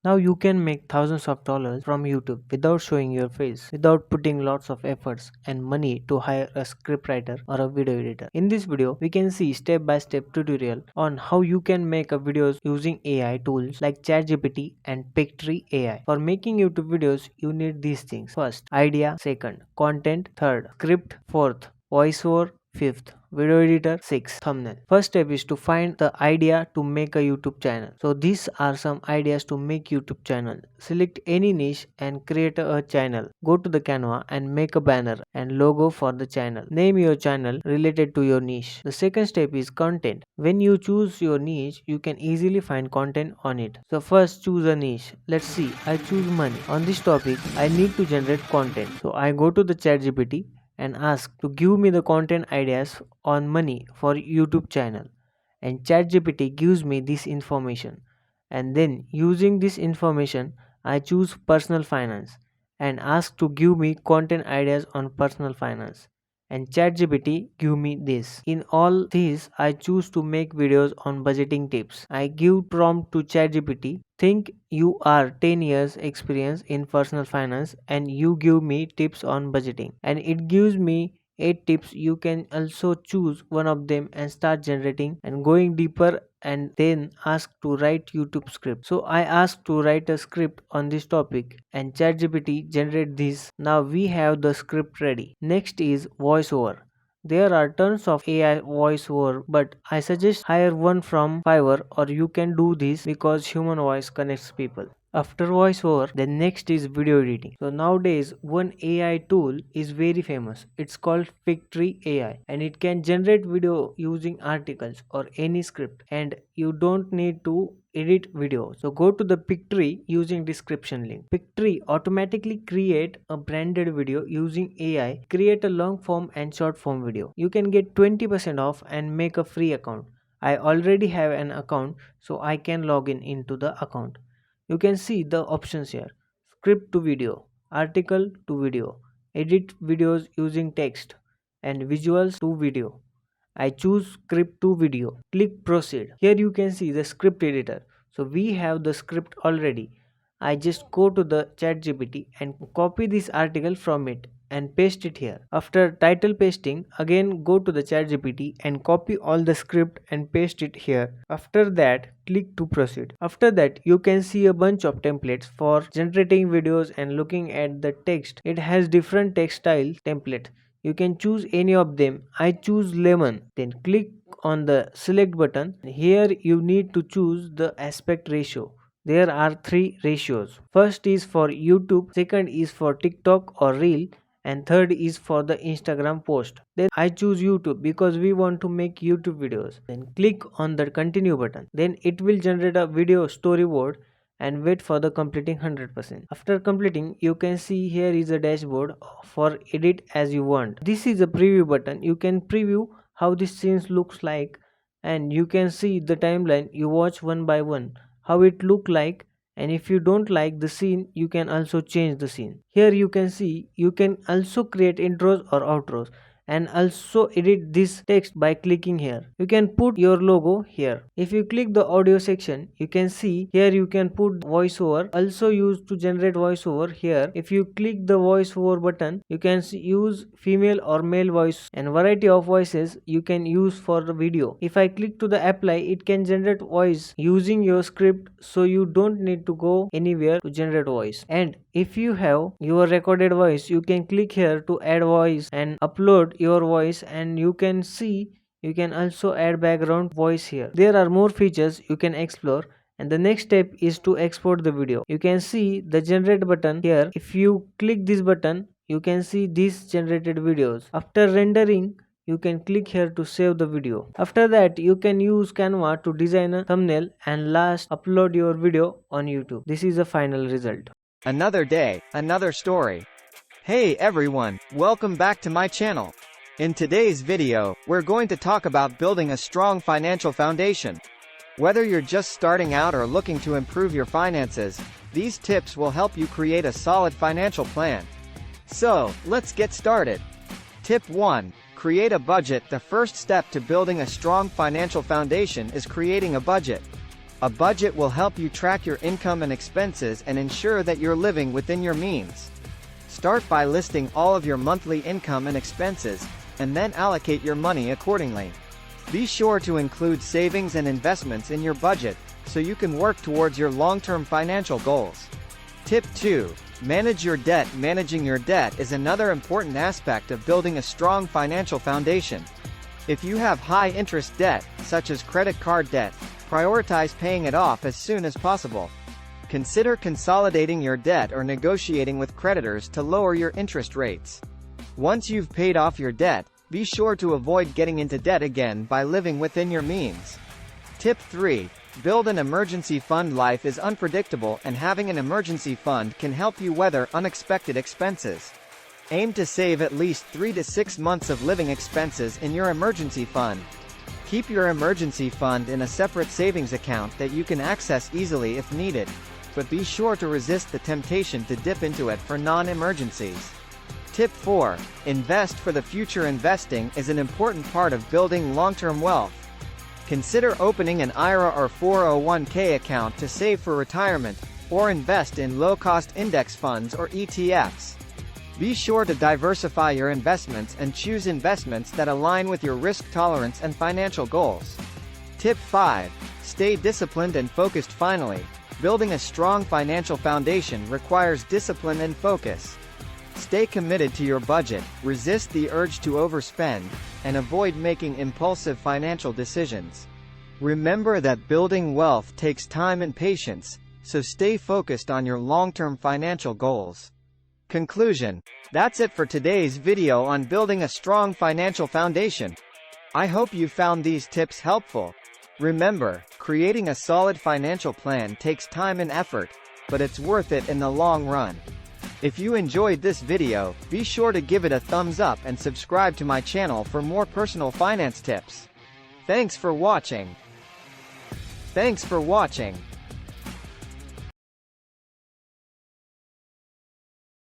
Now you can make thousands of dollars from YouTube without showing your face, without putting lots of efforts and money to hire a scriptwriter or a video editor. In this video, we can see step-by-step tutorial on how you can make a videos using AI tools like ChatGPT and Pictory AI. For making YouTube videos, you need these things. First, idea. Second, content. Third, script. Fourth, voiceover. Fifth, video editor. 6, thumbnail. First step is to find the idea to make a YouTube channel. So these are some ideas to make YouTube channel. Select any niche and create a channel. Go to the Canva and make a banner and logo for the channel. Name your channel related to your niche. The second step is content. When you choose your niche, you can easily find content on it. So first choose a niche. Let's see, I choose money. On this topic, I need to generate content. So I go to the ChatGPT and ask to give me the content ideas on money for YouTube channel, and ChatGPT gives me this information, and then using this information I choose personal finance and ask to give me content ideas on personal finance, and ChatGPT give me this. In all these I choose to make videos on budgeting tips. I give prompt to ChatGPT, think you are 10 years experience in personal finance and you give me tips on budgeting, and it gives me 8 tips. You can also choose one of them and start generating and going deeper, and then ask to write YouTube script. So I ask to write a script on this topic and ChatGPT generate this. Now we have the script ready. Next is voiceover. There are tons of AI voiceover, but I suggest hire one from Fiverr, or you can do this because human voice connects people. After voiceover, the next is video editing. So nowadays one AI tool is very famous. It's called Pictory AI, and it can generate video using articles or any script, and you don't need to edit video. So go to the Pictory using description link. Pictory automatically create a branded video using AI, create a long form and short form video. You can get 20% off and make a free account. I already have an account, so I can log in into the account. You can see the options here: script to video, article to video, edit videos using text, and visuals to video. I choose script to video. Click proceed. Here you can see the script editor. So we have the script already. I just go to the ChatGPT and copy this article from it and paste it here. After title pasting, again go to the ChatGPT and copy all the script and paste it here. After that, click to proceed. After that, you can see a bunch of templates for generating videos and looking at the text. It has different text style templates. You can choose any of them. I choose lemon. Then click on the select button. Here you need to choose the aspect ratio. There are 3 ratios. First is for YouTube, second is for TikTok or Reel, and third is for the Instagram post. Then I choose YouTube because we want to make YouTube videos. Then click on the continue button. Then it will generate a video storyboard and wait for the completing 100%. After completing, you can see here is a dashboard for edit as you want. This is a preview button. You can preview how this scene looks like, and you can see the timeline. You watch one by one how it look like, and if you don't like the scene, you can also change the scene. Here you can see you can also create intros or outros, and also edit this text by clicking here. You can put your logo here. If you click the audio section, you can see here you can put voiceover, also used to generate voiceover here. If you click the voiceover button, you can use female or male voice, and variety of voices you can use for the video. If I click to the apply, it can generate voice using your script, so you don't need to go anywhere to generate voice. And if you have your recorded voice, you can click here to add voice and upload your voice, and you can see you can also add background voice here. There are more features you can explore, and the next step is to export the video. You can see the generate button here. If you click this button, you can see these generated videos. After rendering, you can click here to save the video. After that, you can use Canva to design a thumbnail, and last, upload your video on YouTube. This is the final result. Another day, another story. Hey everyone, welcome back to my channel. In today's video, we're going to talk about building a strong financial foundation. Whether you're just starting out or looking to improve your finances, these tips will help you create a solid financial plan. So, let's get started. Tip 1. Create a budget. The first step to building a strong financial foundation is creating a budget. A budget will help you track your income and expenses and ensure that you're living within your means. Start by listing all of your monthly income and expenses, and then allocate your money accordingly. Be sure to include savings and investments in your budget, so you can work towards your long-term financial goals. Tip 2. Manage your debt. Managing your debt is another important aspect of building a strong financial foundation. If you have high-interest debt, such as credit card debt, prioritize paying it off as soon as possible. Consider consolidating your debt or negotiating with creditors to lower your interest rates. Once you've paid off your debt, be sure to avoid getting into debt again by living within your means. Tip 3. Build an emergency fund. Life is unpredictable, and having an emergency fund can help you weather unexpected expenses. Aim to save at least 3 to 6 months of living expenses in your emergency fund. Keep your emergency fund in a separate savings account that you can access easily if needed, but be sure to resist the temptation to dip into it for non-emergencies. Tip 4. Invest for the future. Investing is an important part of building long-term wealth. Consider opening an IRA or 401k account to save for retirement, or invest in low-cost index funds or ETFs. Be sure to diversify your investments and choose investments that align with your risk tolerance and financial goals. Tip 5. Stay disciplined and focused. Finally, building a strong financial foundation requires discipline and focus. Stay committed to your budget, resist the urge to overspend, and avoid making impulsive financial decisions. Remember that building wealth takes time and patience, so stay focused on your long-term financial goals. Conclusion. That's it for today's video on building a strong financial foundation. I hope you found these tips helpful. Remember, creating a solid financial plan takes time and effort, but it's worth it in the long run. If you enjoyed this video, be sure to give it a thumbs up and subscribe to my channel for more personal finance tips. Thanks for watching.